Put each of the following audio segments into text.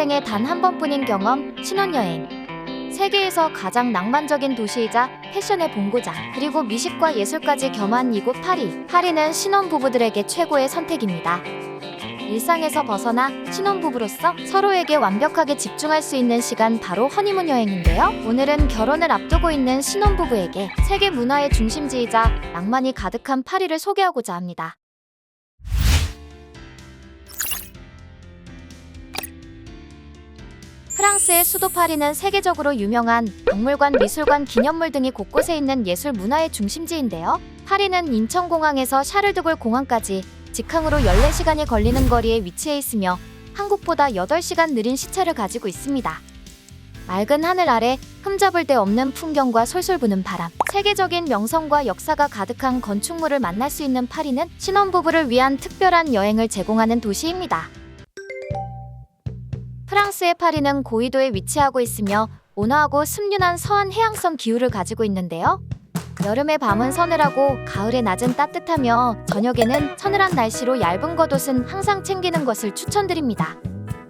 인생에 단 한 번뿐인 경험, 신혼여행. 세계에서 가장 낭만적인 도시이자 패션의 본고장, 그리고 미식과 예술까지 겸한 이곳 파리. 파리는 신혼부부들에게 최고의 선택입니다. 일상에서 벗어나 신혼부부로서 서로에게 완벽하게 집중할 수 있는 시간, 바로 허니문 여행인데요. 오늘은 결혼을 앞두고 있는 신혼부부에게 세계 문화의 중심지이자 낭만이 가득한 파리를 소개하고자 합니다. 프랑스의 수도 파리는 세계적으로 유명한 박물관, 미술관, 기념물 등이 곳곳에 있는 예술 문화의 중심지인데요. 파리는 인천공항에서 샤를드골 공항까지 직항으로 14시간이 걸리는 거리에 위치해 있으며 한국보다 8시간 느린 시차를 가지고 있습니다. 맑은 하늘 아래 흠잡을 데 없는 풍경과 솔솔 부는 바람, 세계적인 명성과 역사가 가득한 건축물을 만날 수 있는 파리는 신혼부부를 위한 특별한 여행을 제공하는 도시입니다. 프랑스의 파리는 고緯도에 위치하고 있으며 온화하고 습륜한 서한 해양성 기후를 가지고 있는데요. 여름의 밤은 서늘하고 가을의 낮은 따뜻하며 저녁에는 서늘한 날씨로 얇은 겉옷은 항상 챙기는 것을 추천드립니다.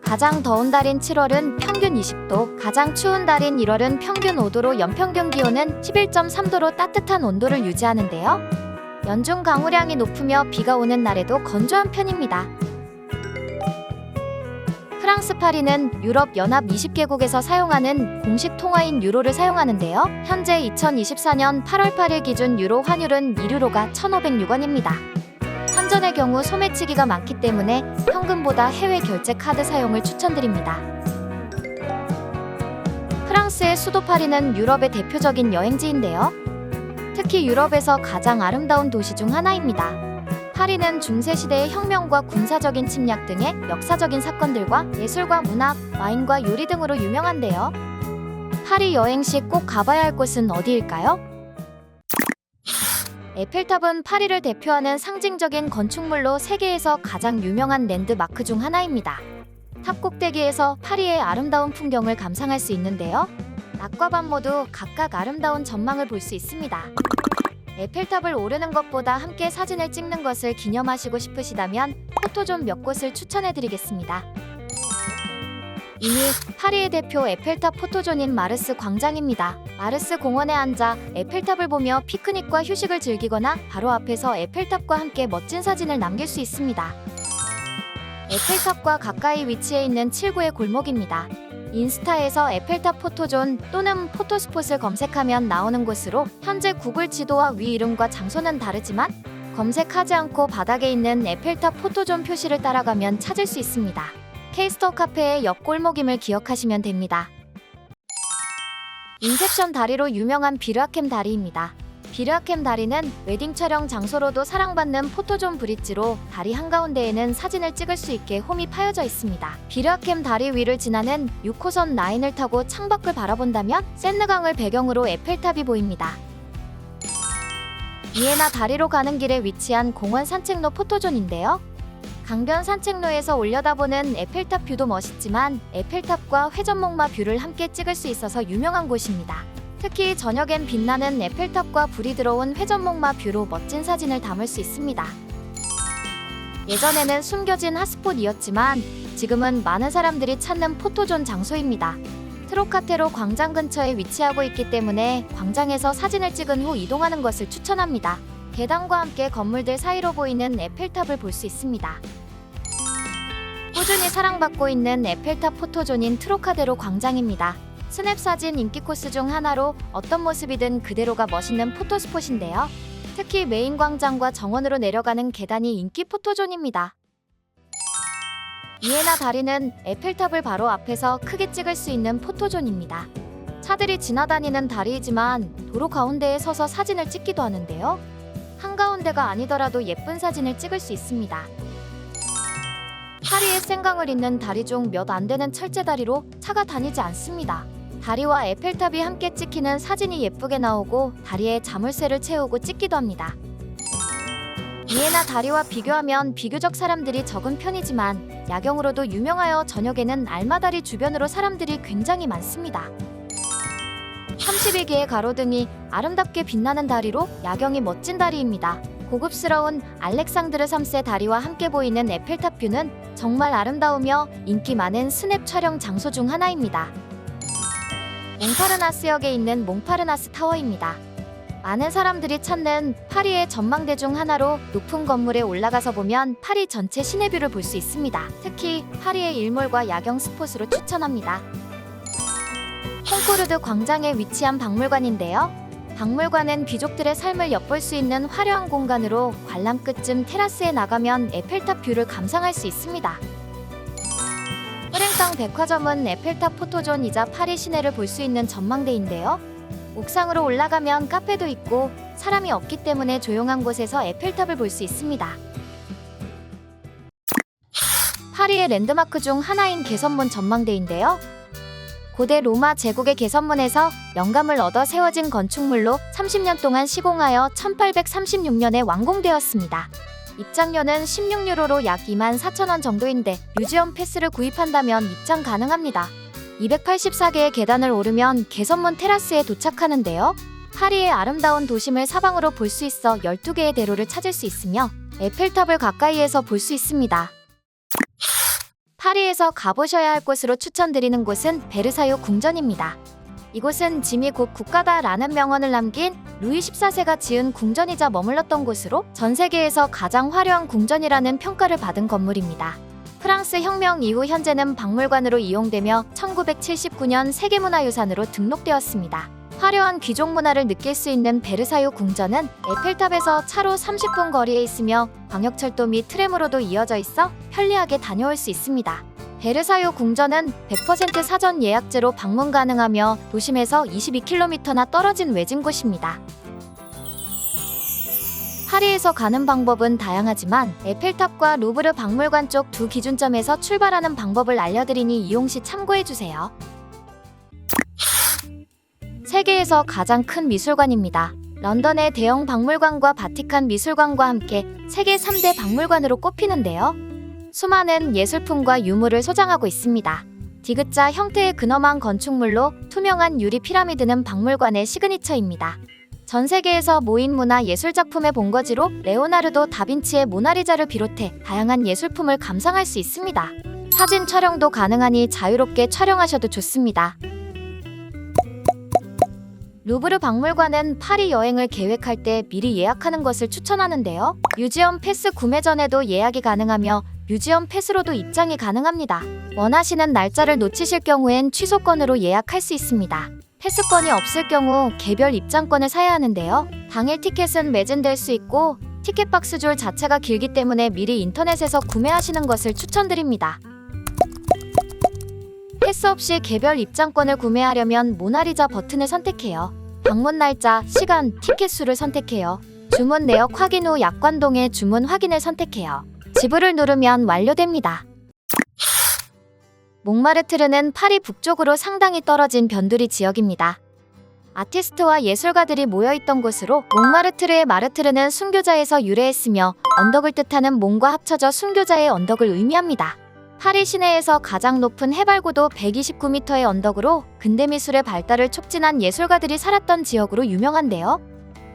가장 더운 달인 7월은 평균 20도, 가장 추운 달인 1월은 평균 5도로 연평균 기온은 11.3도로 따뜻한 온도를 유지하는데요. 연중 강우량이 높으며 비가 오는 날에도 건조한 편입니다. 프랑스 파리는 유럽 연합 20개국에서 사용하는 공식 통화인 유로를 사용하는데요. 현재 2024년 8월 8일 기준 유로 환율은 1유로가 1,506원입니다. 환전의 경우 소매치기가 많기 때문에 현금보다 해외 결제 카드 사용을 추천드립니다. 프랑스의 수도 파리는 유럽의 대표적인 여행지인데요. 특히 유럽에서 가장 아름다운 도시 중 하나입니다. 파리는 중세시대의 혁명과 군사적인 침략 등의 역사적인 사건들과 예술과 문학, 와인과 요리 등으로 유명한데요. 파리 여행 시 꼭 가봐야 할 곳은 어디일까요? 에펠탑은 파리를 대표하는 상징적인 건축물로 세계에서 가장 유명한 랜드마크 중 하나입니다. 탑 꼭대기에서 파리의 아름다운 풍경을 감상할 수 있는데요. 낮과 밤 모두 각각 아름다운 전망을 볼 수 있습니다. 에펠탑을 오르는 것보다 함께 사진을 찍는 것을 기념하시고 싶으시다면 포토존 몇 곳을 추천해드리겠습니다. 이미 파리의 대표 에펠탑 포토존인 마르스 광장입니다. 마르스 공원에 앉아 에펠탑을 보며 피크닉과 휴식을 즐기거나 바로 앞에서 에펠탑과 함께 멋진 사진을 남길 수 있습니다. 에펠탑과 가까이 위치해 있는 7구의 골목입니다. 인스타에서 에펠탑 포토존 또는 포토스폿을 검색하면 나오는 곳으로, 현재 구글 지도와 위 이름과 장소는 다르지만 검색하지 않고 바닥에 있는 에펠탑 포토존 표시를 따라가면 찾을 수 있습니다. 케이스터 카페의 옆 골목임을 기억하시면 됩니다. 인셉션 다리로 유명한 비르아켐 다리입니다. 비르아켐 다리는 웨딩 촬영 장소로도 사랑받는 포토존 브릿지로 다리 한가운데에는 사진을 찍을 수 있게 홈이 파여져 있습니다. 비르아켐 다리 위를 지나는 6호선 라인을 타고 창밖을 바라본다면 센느강을 배경으로 에펠탑이 보입니다. 이에나 다리로 가는 길에 위치한 공원 산책로 포토존인데요. 강변 산책로에서 올려다보는 에펠탑 뷰도 멋있지만 에펠탑과 회전목마 뷰를 함께 찍을 수 있어서 유명한 곳입니다. 특히 저녁엔 빛나는 에펠탑과 불이 들어온 회전목마 뷰로 멋진 사진을 담을 수 있습니다. 예전에는 숨겨진 핫스폿이었지만 지금은 많은 사람들이 찾는 포토존 장소입니다. 트로카테로 광장 근처에 위치하고 있기 때문에 광장에서 사진을 찍은 후 이동하는 것을 추천합니다. 계단과 함께 건물들 사이로 보이는 에펠탑을 볼 수 있습니다. 꾸준히 사랑받고 있는 에펠탑 포토존인 트로카데로 광장입니다. 스냅 사진 인기 코스 중 하나로 어떤 모습이든 그대로가 멋있는 포토스폿인데요. 특히 메인 광장과 정원으로 내려가는 계단이 인기 포토존입니다. 이에나 다리는 에펠탑을 바로 앞에서 크게 찍을 수 있는 포토존입니다. 차들이 지나다니는 다리이지만 도로 가운데에 서서 사진을 찍기도 하는데요. 한가운데가 아니더라도 예쁜 사진을 찍을 수 있습니다. 파리의 센강을 잇는 다리 중 몇 안 되는 철제 다리로 차가 다니지 않습니다. 다리와 에펠탑이 함께 찍히는 사진이 예쁘게 나오고 다리에 자물쇠를 채우고 찍기도 합니다. 이에나 다리와 비교하면 비교적 사람들이 적은 편이지만 야경으로도 유명하여 저녁에는 알마다리 주변으로 사람들이 굉장히 많습니다. 32개의 가로등이 아름답게 빛나는 다리로 야경이 멋진 다리입니다. 고급스러운 알렉상드르 3세 다리와 함께 보이는 에펠탑 뷰는 정말 아름다우며 인기 많은 스냅 촬영 장소 중 하나입니다. 몽파르나스역에 있는 몽파르나스 타워입니다. 많은 사람들이 찾는 파리의 전망대 중 하나로 높은 건물에 올라가서 보면 파리 전체 시내뷰를 볼 수 있습니다. 특히 파리의 일몰과 야경 스폿으로 추천합니다. 콩코르드 광장에 위치한 박물관인데요. 박물관은 귀족들의 삶을 엿볼 수 있는 화려한 공간으로 관람 끝쯤 테라스에 나가면 에펠탑 뷰를 감상할 수 있습니다. 프랭강 백화점은 에펠탑 포토존이자 파리 시내를 볼 수 있는 전망대인데요. 옥상으로 올라가면 카페도 있고 사람이 없기 때문에 조용한 곳에서 에펠탑을 볼 수 있습니다. 파리의 랜드마크 중 하나인 개선문 전망대인데요. 고대 로마 제국의 개선문에서 영감을 얻어 세워진 건축물로 30년 동안 시공하여 1836년에 완공되었습니다. 입장료는 16유로로 약 24,000원 정도인데 뮤지엄 패스를 구입한다면 입장 가능합니다. 284개의 계단을 오르면 개선문 테라스에 도착하는데요. 파리의 아름다운 도심을 사방으로 볼 수 있어 12개의 대로를 찾을 수 있으며 에펠탑을 가까이에서 볼 수 있습니다. 파리에서 가보셔야 할 곳으로 추천드리는 곳은 베르사유 궁전입니다. 이곳은 짐이 곧 국가다라는 명언을 남긴 루이 14세가 지은 궁전이자 머물렀던 곳으로 전 세계에서 가장 화려한 궁전이라는 평가를 받은 건물입니다. 프랑스 혁명 이후 현재는 박물관으로 이용되며 1979년 세계문화유산으로 등록되었습니다. 화려한 귀족 문화를 느낄 수 있는 베르사유 궁전은 에펠탑에서 차로 30분 거리에 있으며 광역철도 및 트램으로도 이어져 있어 편리하게 다녀올 수 있습니다. 베르사유 궁전은 100% 사전 예약제로 방문 가능하며 도심에서 22km나 떨어진 외진 곳입니다. 파리에서 가는 방법은 다양하지만 에펠탑과 루브르 박물관 쪽 두 기준점에서 출발하는 방법을 알려드리니 이용 시 참고해주세요. 세계에서 가장 큰 미술관입니다. 런던의 대형 박물관과 바티칸 미술관과 함께 세계 3대 박물관으로 꼽히는데요. 수많은 예술품과 유물을 소장하고 있습니다. 디귿자 형태의 근엄한 건축물로 투명한 유리 피라미드는 박물관의 시그니처입니다. 전 세계에서 모인 문화 예술 작품의 본거지로 레오나르도 다빈치의 모나리자를 비롯해 다양한 예술품을 감상할 수 있습니다. 사진 촬영도 가능하니 자유롭게 촬영하셔도 좋습니다. 루브르 박물관은 파리 여행을 계획할 때 미리 예약하는 것을 추천하는데요. 뮤지엄 패스 구매 전에도 예약이 가능하며 뮤지엄 패스로도 입장이 가능합니다. 원하시는 날짜를 놓치실 경우엔 취소권으로 예약할 수 있습니다. 패스권이 없을 경우 개별 입장권을 사야 하는데요. 당일 티켓은 매진될 수 있고 티켓 박스 줄 자체가 길기 때문에 미리 인터넷에서 구매하시는 것을 추천드립니다. 패스 없이 개별 입장권을 구매하려면 모나리자 버튼을 선택해요. 방문 날짜, 시간, 티켓 수를 선택해요. 주문 내역 확인 후 약관동의 주문 확인을 선택해요. 지불을 누르면 완료됩니다. 몽마르트르는 파리 북쪽으로 상당히 떨어진 변두리 지역입니다. 아티스트와 예술가들이 모여있던 곳으로 몽마르트르의 마르트르는 순교자에서 유래했으며 언덕을 뜻하는 몽과 합쳐져 순교자의 언덕을 의미합니다. 파리 시내에서 가장 높은 해발고도 129m의 언덕으로 근대미술의 발달을 촉진한 예술가들이 살았던 지역으로 유명한데요.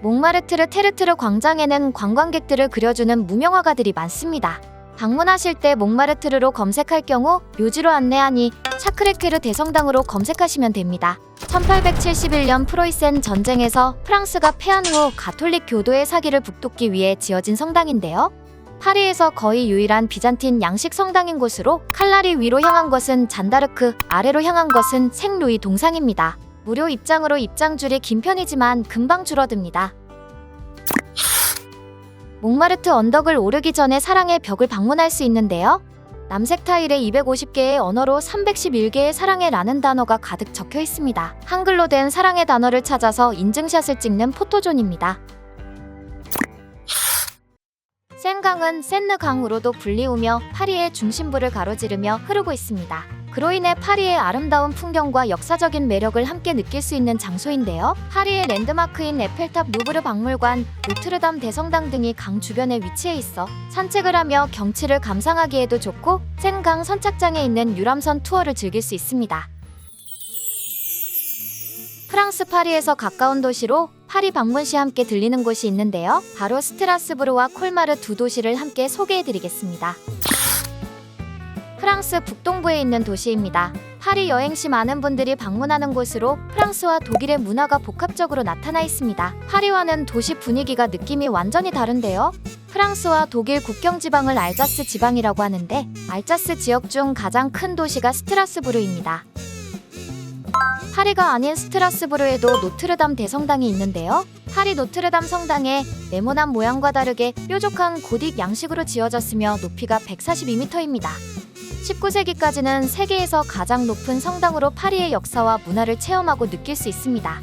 몽마르트르 테르트르 광장에는 관광객들을 그려주는 무명화가들이 많습니다. 방문하실 때 몽마르트르로 검색할 경우 묘지로 안내하니 샤크레케르 대성당으로 검색하시면 됩니다. 1871년 프로이센 전쟁에서 프랑스가 패한 후 가톨릭 교도의 사기를 북돋기 위해 지어진 성당인데요. 파리에서 거의 유일한 비잔틴 양식 성당인 곳으로 칼날이 위로 향한 것은 잔다르크, 아래로 향한 것은 생루이 동상입니다. 무료 입장으로 입장줄이 긴 편이지만 금방 줄어듭니다. 몽마르트 언덕을 오르기 전에 사랑의 벽을 방문할 수 있는데요. 남색 타일에 250개의 언어로 311개의 사랑해라는 단어가 가득 적혀 있습니다. 한글로 된 사랑의 단어를 찾아서 인증샷을 찍는 포토존입니다. 센강은 센느 강으로도 불리우며 파리의 중심부를 가로지르며 흐르고 있습니다. 그로 인해 파리의 아름다운 풍경과 역사적인 매력을 함께 느낄 수 있는 장소인데요. 파리의 랜드마크인 에펠탑, 루브르 박물관, 노트르담 대성당 등이 강 주변에 위치해 있어 산책을 하며 경치를 감상하기에도 좋고 센강 선착장에 있는 유람선 투어를 즐길 수 있습니다. 프랑스 파리에서 가까운 도시로 파리 방문 시 함께 들리는 곳이 있는데요. 바로 스트라스부르와 콜마르 두 도시를 함께 소개해드리겠습니다. 프랑스 북동부에 있는 도시입니다. 파리 여행 시 많은 분들이 방문하는 곳으로 프랑스와 독일의 문화가 복합적으로 나타나 있습니다. 파리와는 도시 분위기가 느낌이 완전히 다른데요. 프랑스와 독일 국경 지방을 알자스 지방이라고 하는데 알자스 지역 중 가장 큰 도시가 스트라스부르입니다. 파리가 아닌 스트라스부르에도 노트르담 대성당이 있는데요. 파리 노트르담 성당의 네모난 모양과 다르게 뾰족한 고딕 양식으로 지어졌으며 높이가 142m입니다. 19세기까지는 세계에서 가장 높은 성당으로 파리의 역사와 문화를 체험하고 느낄 수 있습니다.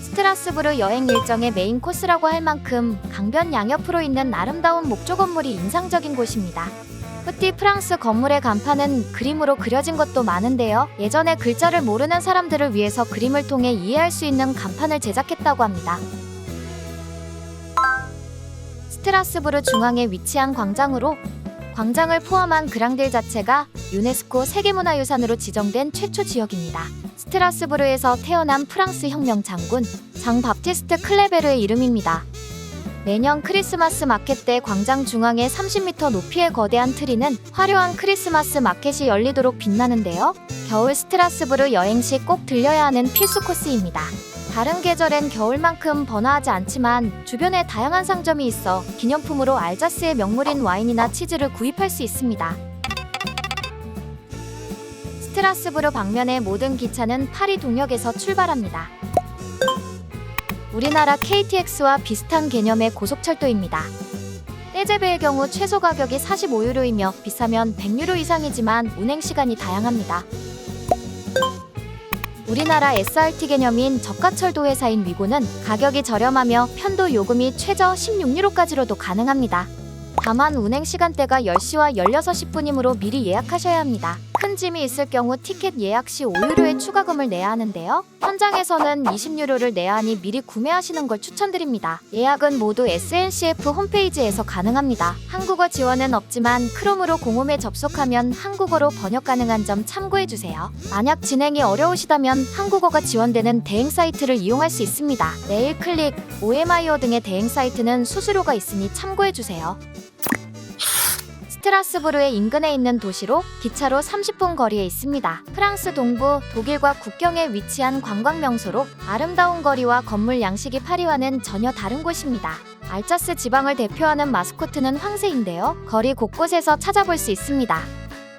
스트라스부르 여행 일정의 메인 코스라고 할 만큼 강변 양옆으로 있는 아름다운 목조 건물이 인상적인 곳입니다. 뿌띠 프랑스 건물의 간판은 그림으로 그려진 것도 많은데요. 예전에 글자를 모르는 사람들을 위해서 그림을 통해 이해할 수 있는 간판을 제작했다고 합니다. 스트라스부르 중앙에 위치한 광장으로 광장을 포함한 그랑딜 자체가 유네스코 세계문화유산으로 지정된 최초 지역입니다. 스트라스부르에서 태어난 프랑스 혁명 장군 장 바티스트 클레베르의 이름입니다. 매년 크리스마스 마켓 때 광장 중앙에 30m 높이의 거대한 트리는 화려한 크리스마스 마켓이 열리도록 빛나는데요. 겨울 스트라스부르 여행 시 꼭 들려야 하는 필수 코스입니다. 다른 계절엔 겨울만큼 번화하지 않지만 주변에 다양한 상점이 있어 기념품으로 알자스의 명물인 와인이나 치즈를 구입할 수 있습니다. 스트라스부르 방면의 모든 기차는 파리 동역에서 출발합니다. 우리나라 KTX와 비슷한 개념의 고속철도입니다. 떼제베의 경우 최소 가격이 45유로이며 비싸면 100유로 이상이지만 운행 시간이 다양합니다. 우리나라 SRT 개념인 저가철도 회사인 위고는 가격이 저렴하며 편도 요금이 최저 16유로까지로도 가능합니다. 다만 운행 시간대가 10시와 16시 뿐이므로 미리 예약하셔야 합니다. 큰 짐이 있을 경우 티켓 예약 시 5유로의 추가금을 내야 하는데요. 현장에서는 20유로를 내야 하니 미리 구매하시는 걸 추천드립니다. 예약은 모두 SNCF 홈페이지에서 가능합니다. 한국어 지원은 없지만 크롬으로 공홈에 접속하면 한국어로 번역 가능한 점 참고해주세요. 만약 진행이 어려우시다면 한국어가 지원되는 대행 사이트를 이용할 수 있습니다. 네일클릭, OMIO 등의 대행 사이트는 수수료가 있으니 참고해주세요. 스트라스부르의 인근에 있는 도시로 기차로 30분 거리에 있습니다. 프랑스 동부 독일과 국경에 위치한 관광 명소로 아름다운 거리와 건물 양식이 파리와는 전혀 다른 곳입니다. 알자스 지방을 대표하는 마스코트는 황새인데요. 거리 곳곳에서 찾아볼 수 있습니다.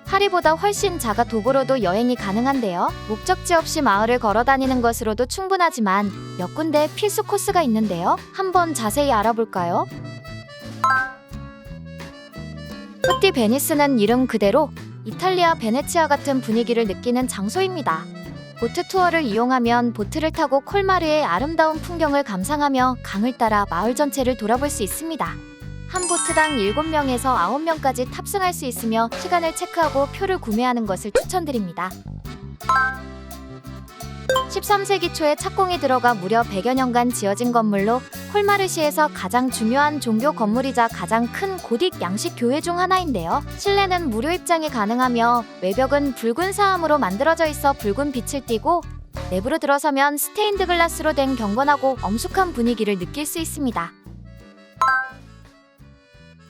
파리보다 훨씬 작아 도보로도 여행이 가능한데요. 목적지 없이 마을을 걸어 다니는 것으로도 충분하지만 몇 군데 필수 코스가 있는데요. 한번 자세히 알아볼까요? 뿌띠 베니스는 이름 그대로 이탈리아 베네치아 같은 분위기를 느끼는 장소입니다. 보트 투어를 이용하면 보트를 타고 콜마르의 아름다운 풍경을 감상하며 강을 따라 마을 전체를 돌아볼 수 있습니다. 한 보트당 7명에서 9명까지 탑승할 수 있으며 시간을 체크하고 표를 구매하는 것을 추천드립니다. 13세기 초에 착공이 들어가 무려 100여 년간 지어진 건물로 콜마르시에서 가장 중요한 종교 건물이자 가장 큰 고딕 양식 교회 중 하나인데요. 실내는 무료 입장이 가능하며 외벽은 붉은 사암으로 만들어져 있어 붉은 빛을 띠고 내부로 들어서면 스테인드 글라스로 된 경건하고 엄숙한 분위기를 느낄 수 있습니다.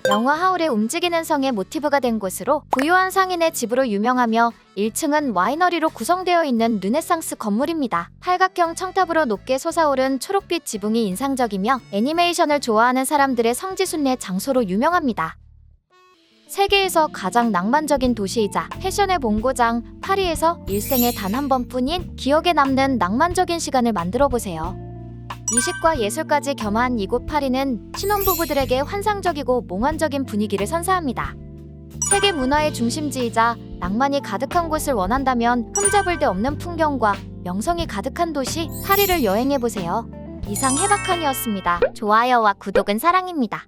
영화 하울의 움직이는 성의 모티브가 된 곳으로 부유한 상인의 집으로 유명하며 1층은 와이너리로 구성되어 있는 르네상스 건물입니다. 팔각형 청탑으로 높게 솟아오른 초록빛 지붕이 인상적이며 애니메이션을 좋아하는 사람들의 성지순례 장소로 유명합니다. 세계에서 가장 낭만적인 도시이자 패션의 본고장 파리에서 일생에 단 한 번뿐인 기억에 남는 낭만적인 시간을 만들어보세요. 이식과 예술까지 겸한 이곳 파리는 신혼부부들에게 환상적이고 몽환적인 분위기를 선사합니다. 세계 문화의 중심지이자 낭만이 가득한 곳을 원한다면 흠잡을 데 없는 풍경과 명성이 가득한 도시 파리를 여행해보세요. 이상 해박한이었습니다. 좋아요와 구독은 사랑입니다.